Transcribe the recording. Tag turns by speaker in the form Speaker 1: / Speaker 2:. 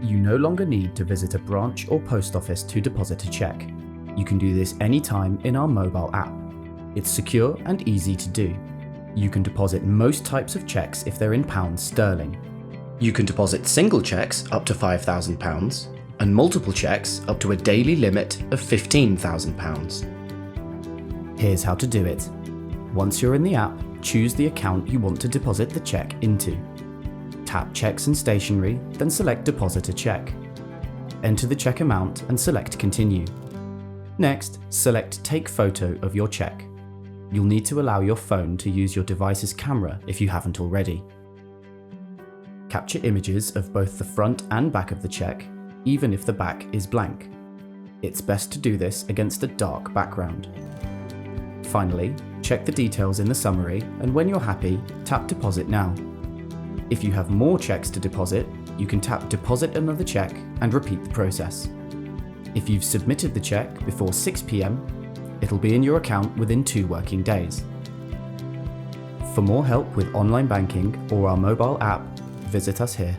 Speaker 1: You no longer need to visit a branch or post office to deposit a cheque. You can do this anytime in our mobile app. It's secure and easy to do. You can deposit most types of cheques if they're in pounds sterling. You can deposit single cheques up to £5,000 and multiple cheques up to a daily limit of £15,000. Here's how to do it. Once you're in the app, choose the account you want to deposit the cheque into. Tap Cheques and Stationery, then select Deposit a Cheque. Enter the cheque amount and select Continue. Next, select Take Photo of your cheque. You'll need to allow your phone to use your device's camera if you haven't already. Capture images of both the front and back of the cheque, even if the back is blank. It's best to do this against a dark background. Finally, check the details in the summary, and when you're happy, tap Deposit Now. If you have more cheques to deposit, you can tap Deposit Another Cheque and repeat the process. If you've submitted the cheque before 6 p.m, it'll be in your account within 2 working days. For more help with online banking or our mobile app, visit us here.